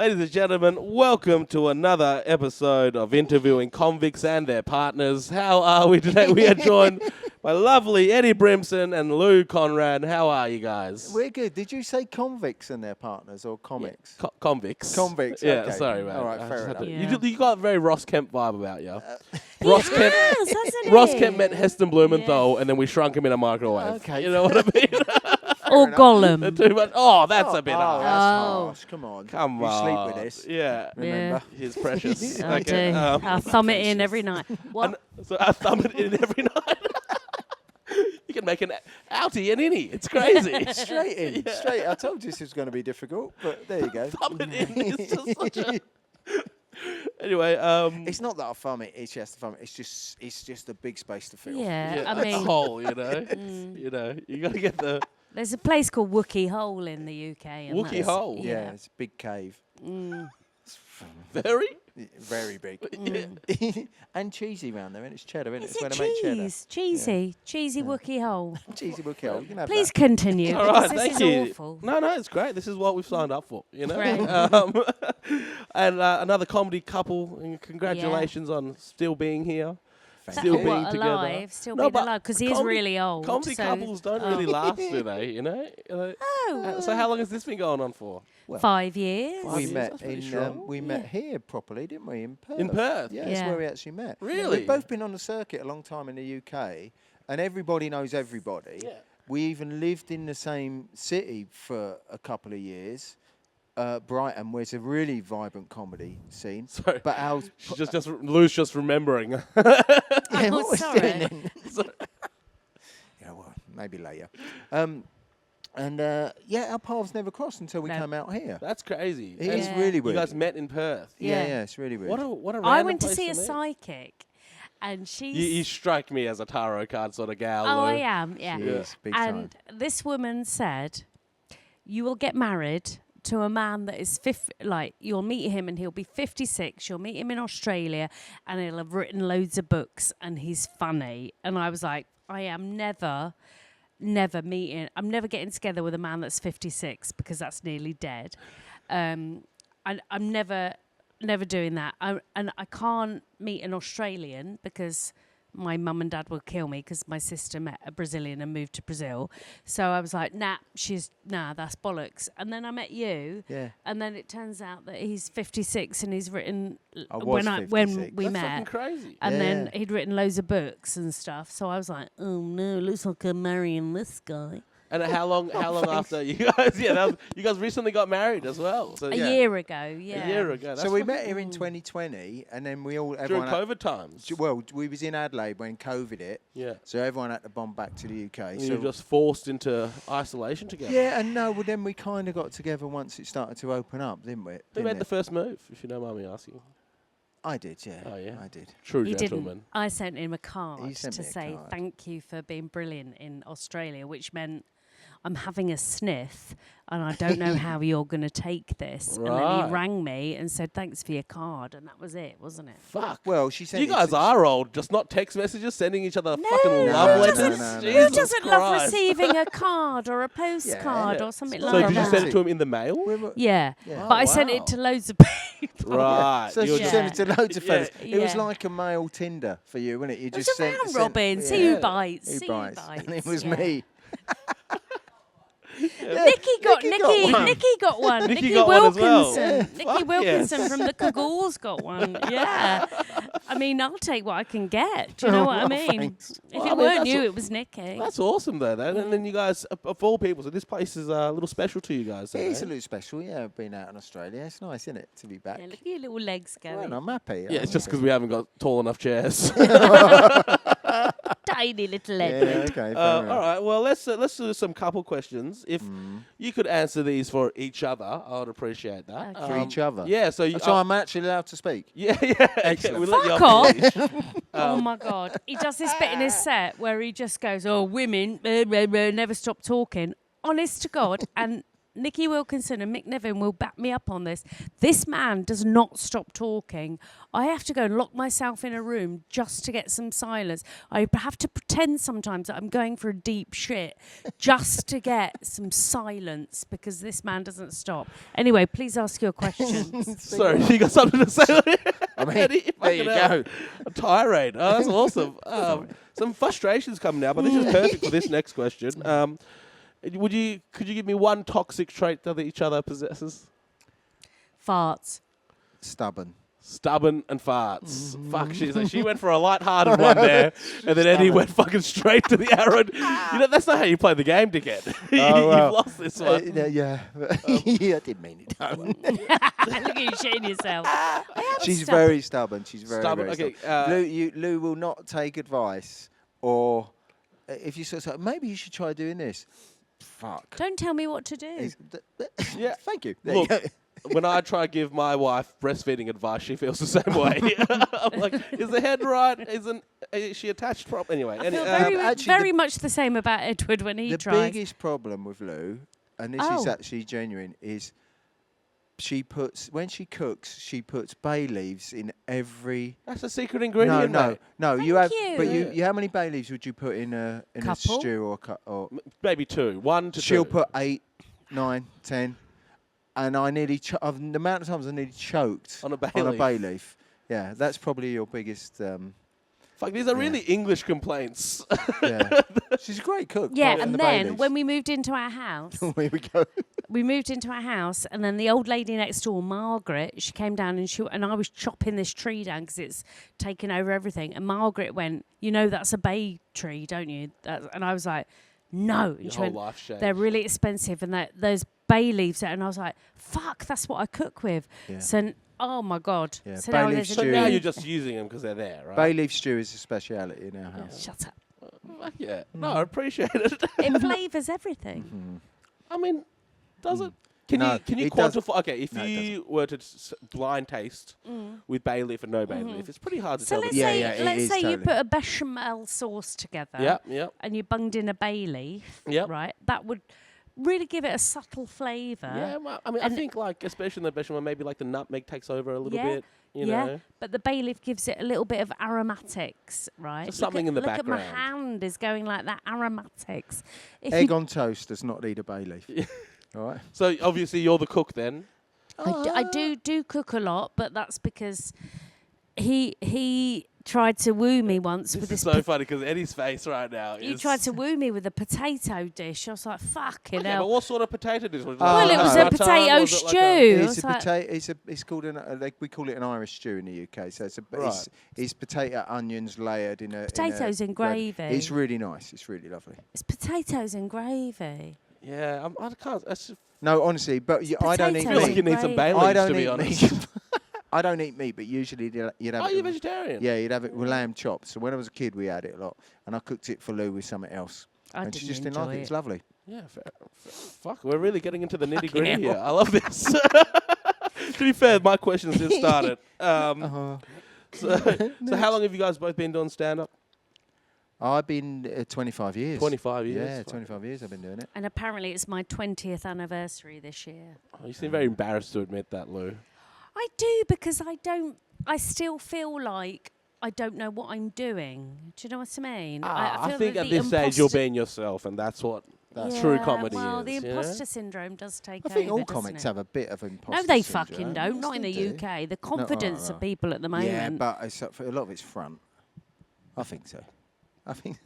Ladies and gentlemen, welcome to another episode of Interviewing Convicts and Their Partners. How are we today? We are joined by lovely Eddy Brimson and Lou Conran. How are you guys? We're good. Did you say convicts and their partners or comics? Yeah. Convicts. Convicts. Yeah, okay. sorry, mate. All right, fair enough. You got a very Ross Kemp vibe about you. Ross Kemp, Ross Kemp met Heston Blumenthal, and then we shrunk him in a microwave. Okay. You know what I mean? Or Gollum. Too much. Oh, that's a bit Oh, harsh. that's harsh. Come on. Come you on. sleep with this. Yeah. Remember? He's precious. I do. I thumb it in every night. What? So I thumb it in every night. You can make an outie and innie. It's crazy. Straight in. Yeah. Straight. I told you this was going to be difficult, but there you go. Thumb it in. It's just such a... Anyway, It's not that I thumb it. It's just thumb it. It's just a big space to fill. Yeah, I a mean, hole, you know. You know, you got to get the there's a place called Wookie Hole in the UK. And Wookie that's- Hole. Yeah, it's a big cave. very. Very big. Yeah. And cheesy round there, and it's cheddar, isn't it? Is It's where it they make cheddar. cheesy Wookie Hole? Cheesy Wookie Hole. You can have Please that. continue. All because right, this thank is you. awful. No, it's great. This is what we've signed up for, you know. Great. And another comedy couple. And congratulations on still being here. Still What, being together. alive, still No, being but alive, because he is comedy- really old. Comedy so couples don't really last, do they? You know. Oh, So how long has this been going on for? 5 years. Five We years, met that's pretty in strong. we met here properly, didn't we? In Perth. In Perth? Yeah, that's Yeah. where we actually met. Really? We've both been on the circuit a long time in the UK, and everybody knows everybody. Yeah. We even lived in the same city for a couple of years. Brighton, where it's a really vibrant comedy scene. Sorry. But our She's just Lou's just remembering. yeah, Oh, what was sorry. doing then? Yeah, well, maybe later. Our paths never crossed until we No. came out here. That's crazy. It And is Yeah. really You weird. guys met in Perth. yeah, Yeah. it's really weird. What a random I went to place see a meet. psychic, and she's. You strike me as a tarot card sort of gal. Oh, Lou. I am, yeah. Yes, big time. And this woman said, you will get married to a man that is you'll meet him and he'll be 56. You'll meet him in Australia and he'll have written loads of books and he's funny. And I was like, I am never I'm never getting together with a man that's 56 because that's nearly dead. I'm never doing that. And I can't meet an Australian because my mum and dad will kill me because my sister met a Brazilian and moved to Brazil. So I was like, nah, that's bollocks. And then I met you. Yeah. And then it turns out that he's 56 and he's written I was when 56. we That's met. fucking crazy. And Yeah, then yeah. he'd written loads of books and stuff. So I was like, oh no, looks like I'm marrying this guy. And how long after you guys? Yeah, you guys recently got married as well. So A yeah. year ago, yeah. A year ago. That's So we fucking- met here in 2020, and then during everyone. COVID times. Well, we was in Adelaide when COVID hit, Yeah. so everyone had to bomb back to the UK. And So you were just forced into isolation together. yeah, and no, well then we kind of got together once it started to open up, didn't we? Who Didn't made it? the first move, if you don't mind me asking? I did, yeah. Oh, yeah. I did. True He gentleman. didn't. I sent him a card He sent to me a say card. thank you for being brilliant in Australia, which meant I'm having a sniff and I don't know how you're going to take this. And then Right. he rang me and said thanks for your card, and that was it, wasn't it? Fuck. Well, she said You guys are old, just not text messages, sending each other No, fucking who love letters. doesn't- Jesus Who doesn't love Christ. receiving a card or a postcard Yeah. or something So So like did you that? send it to him in the mail? Yeah, Yeah. but I Oh, sent wow. it to loads of people. Right. So you were she just- sent it to loads of Yeah. fellas. It was Yeah. like a male Tinder for you, wasn't it? You It's just a round sent, robin. See Yeah. who bites. who See bites. who bites. And it was yeah. me. Nikki got Nikki got one. Nikki got one. Nikki Nikki got one as Wilkinson. well. Nikki Fuck Wilkinson yes. from the Cagours got one. Yeah. I mean, I'll take what I can get. Do you know what I mean? Thanks. If Well, I it mean, weren't that's you, a- it was Nikki. That's awesome, though. And then you guys, of all people, so this place is a little special to you guys. It is a eh? little special, yeah. I've been out in Australia. It's nice, isn't it, to be back? Yeah, look at your little legs Well, going. I'm happy. Yeah, it's just because we haven't got tall enough chairs. Tiny little Yeah, leg. okay. fair All enough. right. Well, let's do some couple questions. If you could answer these for each other, I would appreciate that. Okay. For each other? Yeah. So you. So I'm actually allowed to speak? yeah. Excellent. We'll let you Fuck off off. the leash. Oh my God. He does this bit in his set where he just goes, oh, women, never stop talking. Honest to God. And Nicky Wilkinson and Mick Niven will back me up on this. This man does not stop talking. I have to go and lock myself in a room just to get some silence. I have to pretend sometimes that I'm going for a deep shit just to get some silence because this man doesn't stop. Anyway, please ask your questions. Sorry, you got something to say? I mean, Eddie, there you fucking go. A tirade. Oh, that's awesome. Some frustrations coming now, but this is perfect for this next question. Could you give me one toxic trait that each other possesses? Farts. Stubborn and farts. Fuck, she went for a light-hearted one there, and then Eddie went fucking straight to the arrow. You know, that's not how you play the game, dickhead. You've lost this one. Yeah, I didn't mean it. Look at you shitting yourself. She's very stubborn. She's very Stubborn, stubborn. okay, Lou will not take advice, or if you sort of say, maybe you should try doing this. Fuck. Don't tell me what to do. Yeah, thank you. There Look, you go. when I try to give my wife breastfeeding advice, she feels the same way. I'm like, is the head right? Is she attached properly? Anyway. I feel very much the same about Edward when he The tries. biggest problem with Lou, and this is actually genuine, is when she cooks, she puts bay leaves in every. That's a secret ingredient, mate. No. Thank You have, you. but how many bay leaves would you put in a Couple? stew or Maybe 2. 1 to 2. She'll put 8, 9, 10, and I nearly the amount of times I nearly choked On a bay leaf. Yeah, that's probably your biggest. Fuck, these are really English complaints. Yeah, she's a great cook. Yeah, apart from and the bay then leaves. when we moved into our house, Here we go. we moved into our house, and then the old lady next door, Margaret, she came down and I was chopping this tree down because it's taken over everything. And Margaret went, "You know that's a bay tree, don't you?" And I was like, "No." And Your she whole went, life changed. "They're really expensive, and there's bay leaves there." And I was like, "Fuck, that's what I cook with." Yeah. So, oh my god. Yeah, So bay now leaf there's But stew. now a you're just using them because they're there, right? Bay leaf stew is a speciality in our house. Shut up. Fuck yeah. No, I appreciate it. It flavours everything. Mm-hmm. I mean, does it? No, Can you it does- quantify? Okay, if No, it you were to blind taste with bay leaf and no bay leaf, it's pretty hard to So tell. let's the say, difference. it let's is say you totally. put a bechamel sauce together. Yep. And you bunged in a bay leaf. Yep. Right. That would really give it a subtle flavour. Yeah, well, I mean, I and- think like especially in the bechamel, maybe like the nutmeg takes over a little Yeah, bit. You know. But the bay leaf gives it a little bit of aromatics, right? Just something in the look background. Look at my hand is going like that, aromatics. If Egg you, on toast does not need a bay leaf. All right. So obviously you're the cook then. I do cook a lot, but that's because he tried to woo me once This with is this. so funny because Eddie's face right now He is. tried to woo me with a potato dish. I was like, fucking Okay, hell. but what sort of potato dish was it? Well, it was a gratin? potato Was it like stew. a- I It's was a like- potato. It's called we call it an Irish stew in the UK. So Right. it's potato onions layered in a Potatoes and gravy. It's really nice. It's really lovely. It's potatoes and gravy. Yeah, I can't. No, honestly, but I don't eat I feel like Potatoes you meat. need some Gravy. bay I leaves don't to be eat honest. meat. I don't eat meat, but usually you'd have Are it. you vegetarian? Yeah, you'd have it with lamb chops. So when I was a kid, we had it a lot, and I cooked it for Lou with something else, I and she didn't just didn't like enjoy it. It's lovely. Yeah, fuck, we're really getting into the nitty gritty hell. here. I love this. To be fair, my questions just started. So how long have you guys both been doing stand-up? I've been 25 years. 25 years. Yeah, Fuck. 25 years I've been doing it. And apparently it's my 20th anniversary this year. Oh, you seem very embarrassed to admit that, Lou. I do because I still feel like I don't know what I'm doing. Do you know what I mean? I feel think that at the this stage you're imposter- being yourself, and that's what true comedy well, is. the you know? imposter syndrome does take I think over, all doesn't comics it? have a bit of imposter No, they syndrome. fucking don't. Yes, Not in they the do. UK. The confidence no. of people at the moment. Yeah, but it's, a lot of it's front. I think so. I think.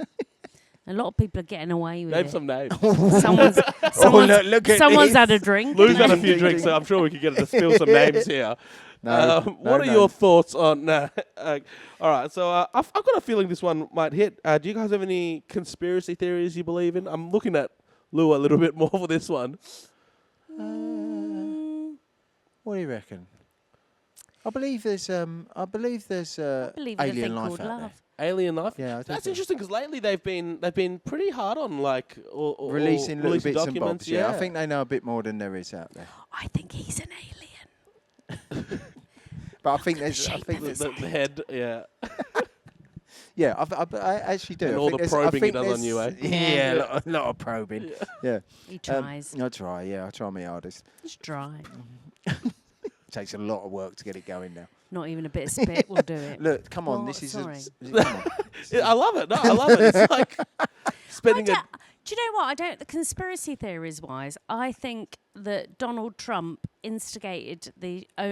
A lot of people are getting away with Name it. some names. Someone's look at someone's this. had a drink. Lou's had a and few drinks, so I'm sure we could get her to spill some names here. No, What are your thoughts on? All right, so I've got a feeling this one might hit. Do you guys have any conspiracy theories you believe in? I'm looking at Lou a little bit more for this one. What do you reckon? I believe there's believe in a alien thing life called out love. Alien life. Yeah, I think That's so. interesting because lately they've been pretty hard on like Releasing little bits and documents. bobs. Yeah, I think they know a bit more than there is out there. I think he's an alien. But I think there's. I shape think of there's. the head. Yeah. Yeah, I actually do. And I all think the there's- I probing he think does on you, eh? there's- Yeah, a lot of probing. Yeah. He tries. I try, yeah. I try my hardest. It's dry. Takes a lot of work to get it going now. Not even a bit of spit will do it. Look, come on. What? This is... Sorry. Come on. Yeah, I love it. No, I love it. It's like spending a... Do you know what? The conspiracy theories wise, I think that Donald Trump instigated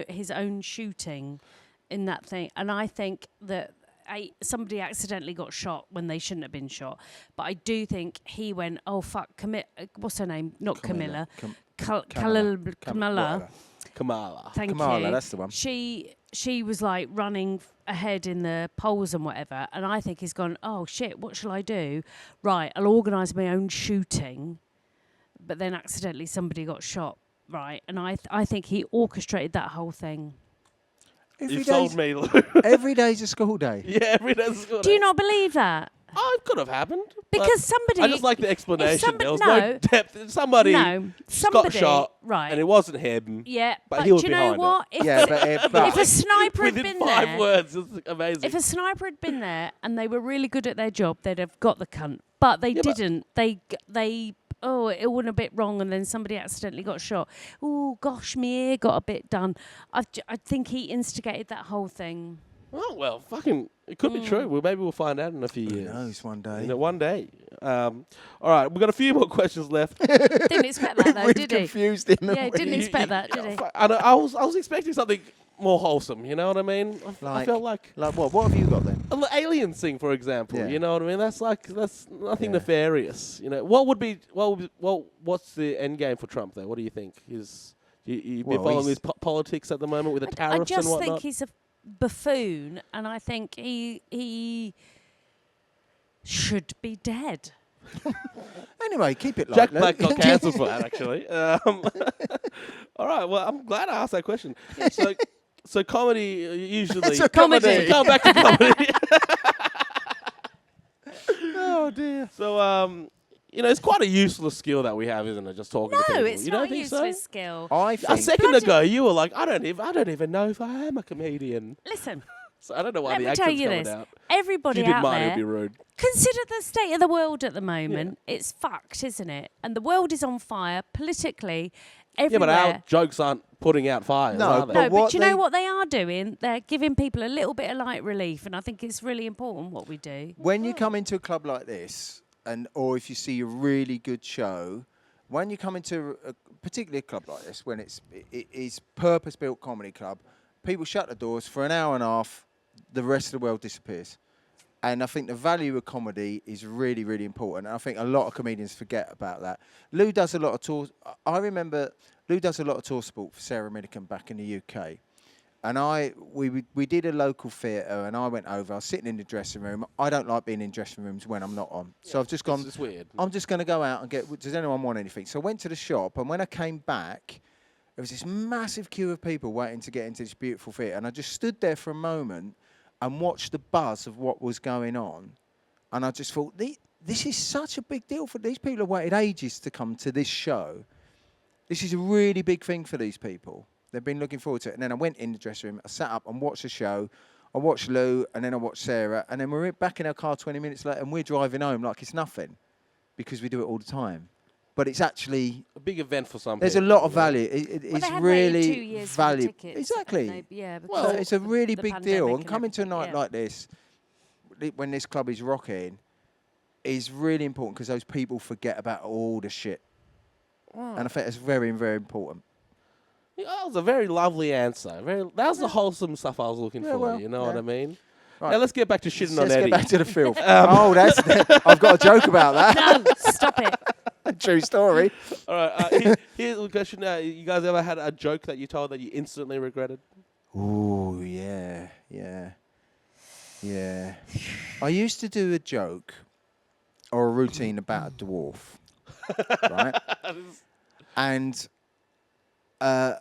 his own shooting in that thing, and I think that somebody accidentally got shot when they shouldn't have been shot. But I do think he went, oh fuck, what's her name? Not Camilla. Kamala. Kamala. Thank you. Kamala, that's the one. She was like running ahead in the polls and whatever, and I think he's gone, oh shit, what shall I do? Right, I'll organise my own shooting, but then accidentally somebody got shot, right? And I think he orchestrated that whole thing. You sold me, Lou. Every day's a school day. Yeah, every day's a school day. Do you not believe that? Oh, it could have happened. Because somebody... I just like the explanation. There was no no depth. Somebody got shot, right? and it wasn't him. Yeah, but he was do you behind know what? it. If a sniper had Within been 5 there, words, it's amazing. if a sniper had been there and they were really good at their job, they'd have got the cunt. But they didn't. It went a bit wrong, and then somebody accidentally got shot. Oh gosh, my ear got a bit done. I think he instigated that whole thing. Oh, well, fucking, it could be true. Well, maybe we'll find out in a few years. Who knows, one day. You know, one day. All right, we've got a few more questions left. Didn't expect that though, We've did he? confused him. Yeah, didn't expect that, did he? I was expecting something more wholesome, you know what I mean? I felt like what? What have you got then? an alien thing, for example. Yeah. You know what I mean? That's nothing nefarious. You know, what's the end game for Trump though? What do you think? You've been following his politics at the moment with the tariffs and whatnot? I just think he's a buffoon, and I think he should be dead. Anyway, keep it light. Jack Black got cancelled for that, actually. All right, well, I'm glad I asked that question. So comedy usually... It's a comedy. Come back to comedy. Oh, dear. So, it's quite a useless skill that we have, isn't it? Just talking to people. No, it's you not don't a think useless so? skill. I A think... second ago, you were like, I don't even know if I am a comedian. Listen, So I don't know why let the me tell accent's you coming this. out. Everybody If you didn't out mind, it would there, be rude. consider the state of the world at the moment. It's fucked, isn't it? And the world is on fire politically everywhere. Yeah, but our jokes aren't putting out fires, No, are they? No, but what do you know they- what they are doing? They're giving people a little bit of light relief, and I think it's really important what we do. When you come into a club like this, or if you see a really good show, when you come into particularly a club like this, when it is purpose-built comedy club, people shut the doors for an hour and a half, the rest of the world disappears. And I think the value of comedy is really, really important. And I think a lot of comedians forget about that. Lou does a lot of tours. I remember Lou does a lot of tour sport for Sarah Millican back in the UK. And we did a local theatre, and I went over. I was sitting in the dressing room. I don't like being in dressing rooms when I'm not on. So I've just gone. It's weird. I'm just going to go out and get. Does anyone want anything? So I went to the shop, and when I came back, there was this massive queue of people waiting to get into this beautiful theatre, and I just stood there for a moment and watched the buzz of what was going on, and I just thought, this is such a big deal for these people. Have waited ages to come to this show. This is a really big thing for these people. They've been looking forward to it. And then I went in the dressing room, I sat up and watched the show. I watched Lou, and then I watched Sarah, and then we're back in our car 20 minutes later, and we're driving home like it's nothing, because we do it all the time. But it's actually A big event for some there's people. a lot of you know? value. It's really valuable. Exactly. Well, So it's a really the big deal. pandemic And and coming to a night everything, like this, when this club is rocking, is really important, because those people forget about all the shit. And I think it's very, very important. Yeah, that was a very lovely answer. That was the wholesome stuff I was looking for. well, You know what yeah. I mean? Right. Now let's get back to shitting on Let's Eddie. get back to the filth. I've got a joke about that. No, stop it. True story. All right. Here's a question. You guys ever had a joke that you told that you instantly regretted? Ooh, yeah. I used to do a joke or a routine about a dwarf, right? And I'd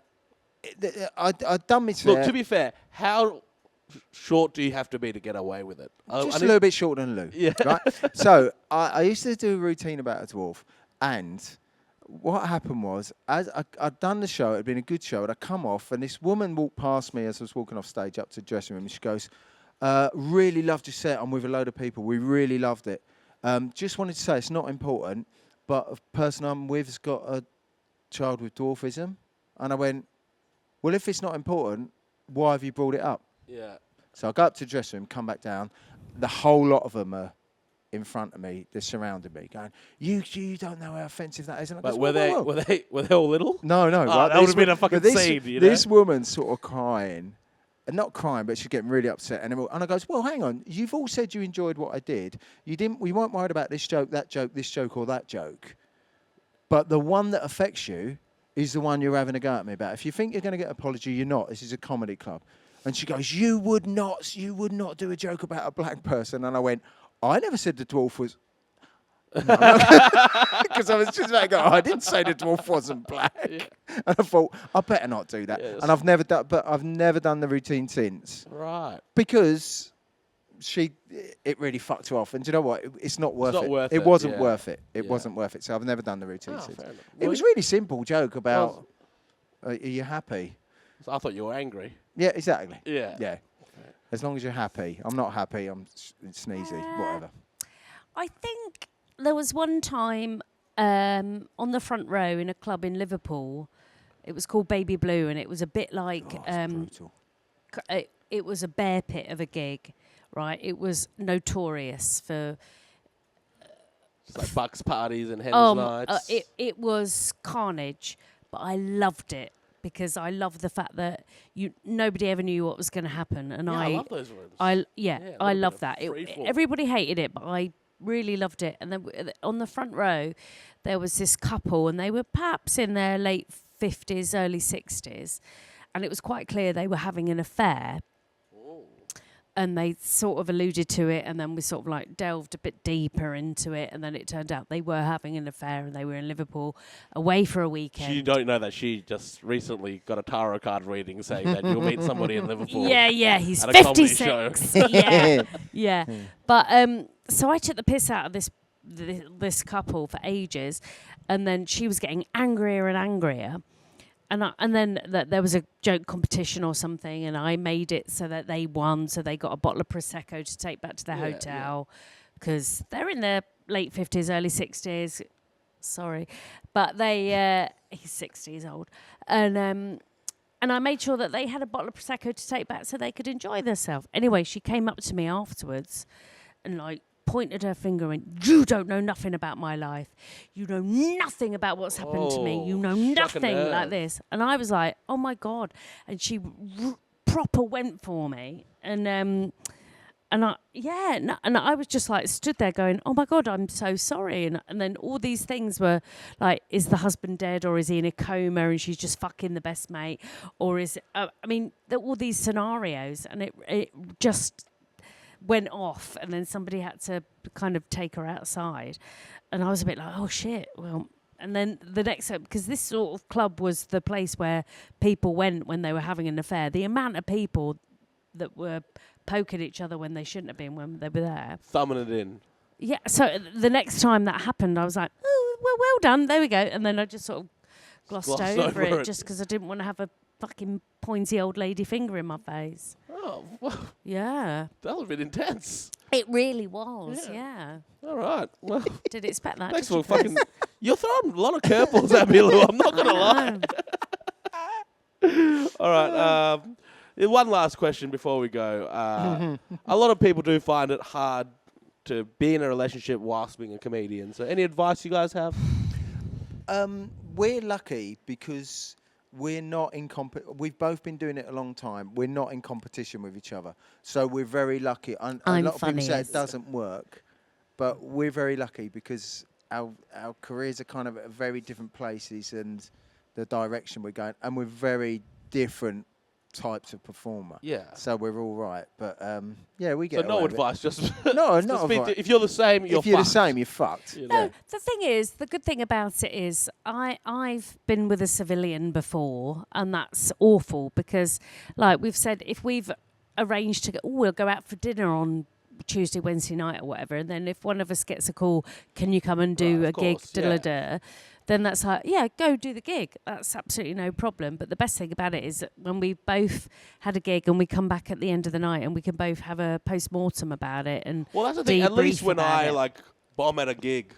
done this. Look, to be fair, how short do you have to be to get away with it? Just a little bit shorter than Lou. Yeah. Right? So I used to do a routine about a dwarf, and what happened was, as I'd done the show, it had been a good show, and I come off, and this woman walked past me as I was walking off stage up to the dressing room, and she goes, Really loved your set. I'm with a load of people. We really loved it. Just wanted to say it's not important, but a person I'm with has got a child with dwarfism. And I went, well, if it's not important, why have you brought it up? Yeah. So I go up to the dressing room, come back down. The whole lot of them are in front of me. They're surrounding me, going, "You don't know how offensive that is." And I But goes, were they all little? No. Oh, Right, that would have been a fucking scene, you know? This woman's sort of crying. And not crying, but she's getting really upset. And I goes, well, hang on. You've all said you enjoyed what I did. We weren't worried about this joke, that joke, this joke, or that joke. But the one that affects you is the one you're having a go at me about. If you think you're going to get an apology, you're not. This is a comedy club. And she goes, you would not do a joke about a black person. And I went, I never said the dwarf was... Because I was just about to go, I didn't say the dwarf wasn't black. Yeah. And I thought, I better not do that. Yes. And I've never done the routine since. Right. Because it really fucked her off. And do you know what? It's not worth it. It wasn't worth it. It wasn't worth it. So I've never done the routine since. It was a really simple joke about, are you happy? So I thought you were angry. Yeah, exactly. Yeah. Yeah. Okay. As long as you're happy. I'm not happy. I'm sneezy. Whatever. I think there was one time on the front row in a club in Liverpool. It was called Baby Blue, and it was a bit like brutal. It was a bear pit of a gig, right? It was notorious for it's like Bucks parties and Hen's nights. It was carnage, but I loved it because I loved the fact that nobody ever knew what was going to happen, and I love those rooms. I love that. Everybody hated it, but I really loved it. And then on the front row, there was this couple, and they were perhaps in their late 50s, early 60s, and it was quite clear they were having an affair. And they sort of alluded to it, and then we sort of like delved a bit deeper into it, and then it turned out they were having an affair, and they were in Liverpool away for a weekend. You don't know that she just recently got a tarot card reading saying that you'll meet somebody in Liverpool. Yeah, he's at 56. Yeah. But so I took the piss out of this couple for ages, and then she was getting angrier and angrier. And then there was a joke competition or something, and I made it so that they won, so they got a bottle of Prosecco to take back to their hotel, because they're in their late 50s, early 60s. Sorry. But he's 60 years old. And I made sure that they had a bottle of Prosecco to take back so they could enjoy themselves. Anyway, she came up to me afterwards and pointed her finger and you don't know nothing about my life. You know nothing about what's happened to me. You know nothing like this. And I was like, oh my God. And she proper went for me. And I was just like stood there going, oh my God, I'm so sorry. And then all these things were like, is the husband dead, or is he in a coma and she's just fucking the best mate? Or is, all these scenarios, and it just went off, and then somebody had to kind of take her outside, and I was a bit like, oh shit, well. And then the next, because this sort of club was the place where people went when they were having an affair. The amount of people that were poking each other when they shouldn't have been when they were there, thumbing it in. Yeah. So the next time that happened, I was like, oh, well done, there we go. And then I just sort of glossed over it just because I didn't want to have a fucking pointy old lady finger in my face. Oh, well, yeah. That was a bit intense. It really was, yeah. All right. Well, did expect that. Thanks for fucking... You're throwing a lot of curveballs at me, Lou. I'm not going to lie. All right. One last question before we go. A lot of people do find it hard to be in a relationship whilst being a comedian. So any advice you guys have? We're lucky because... we're not in we've both been doing it a long time. We're not in competition with each other. So we're very lucky. And a lot of people say it doesn't work. But we're very lucky because our careers are kind of at very different places and the direction we're going. And we're very different types of performer. Yeah. So we're all right. But we get. So no advice, just no advice. If you're the same, you're fucked. If you're the same, you're fucked. No, the thing is, the good thing about it is I've been with a civilian before, and that's awful because, like we've said, if we've arranged to we'll go out for dinner on Tuesday, Wednesday night or whatever, and then if one of us gets a call, can you come and do a gig, then that's like, yeah, go do the gig. That's absolutely no problem. But the best thing about it is that when we both had a gig and we come back at the end of the night and we can both have a post-mortem about it. And Well, that's the thing. At least debrief when about I it. like bomb at a gig,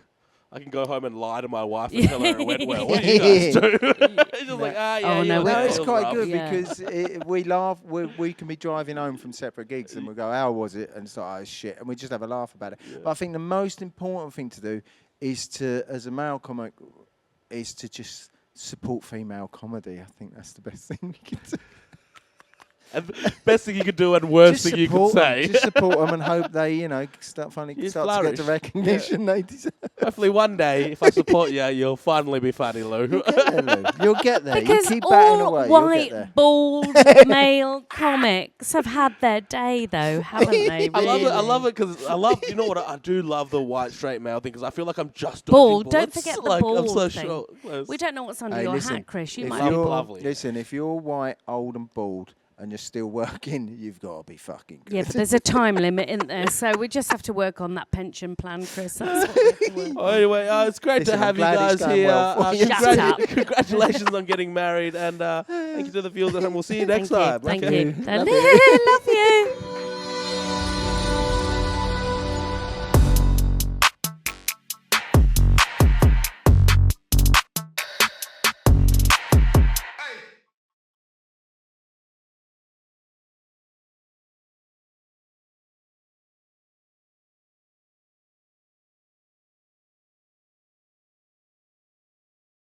I can go home and lie to my wife and tell her it went well. What do you guys do? It's just like, yeah, Oh, yeah, no, No, that it's was quite rough. good Yeah. because we laugh. We can be driving home from separate gigs and we go, "How was it?" And it's like, "Oh shit," and we just have a laugh about it. But I think the most important thing to do is to, as a male comic, is to just support female comedy. I think that's the best thing we can do. And best thing you could do and worst Just thing you could support 'em. say. Just support them and hope they, start You start to get the flourish. recognition they deserve. Hopefully one day, if I support you, you'll finally be funny, Lou. You'll get there, Lou. You'll get there. Because you keep batting all away. You'll get white, there. bald male comics have had their day, though, haven't they? I love it. I really? love it because I love. You know what? I do love the white straight male thing because I feel like I'm just Bald. dodging Don't bullets. forget the like, I'm so bald thing. sure. Close. We don't know what's under Hey, your listen, hat, Chris. You if might be you're- bald. lovely. Listen, if you're white, old, and bald, and you're still working, you've got to be fucking good. Yeah, but there's a time limit, isn't there? So we just have to work on that pension plan, Chris. That's what we have to work on. Oh, anyway, it's great Listen, to have I'm you glad it's guys going here. well for you. Shut up. Congratulations on getting married, and thank you to the viewers at home. We'll see you next time. Thank Okay? you. Love you.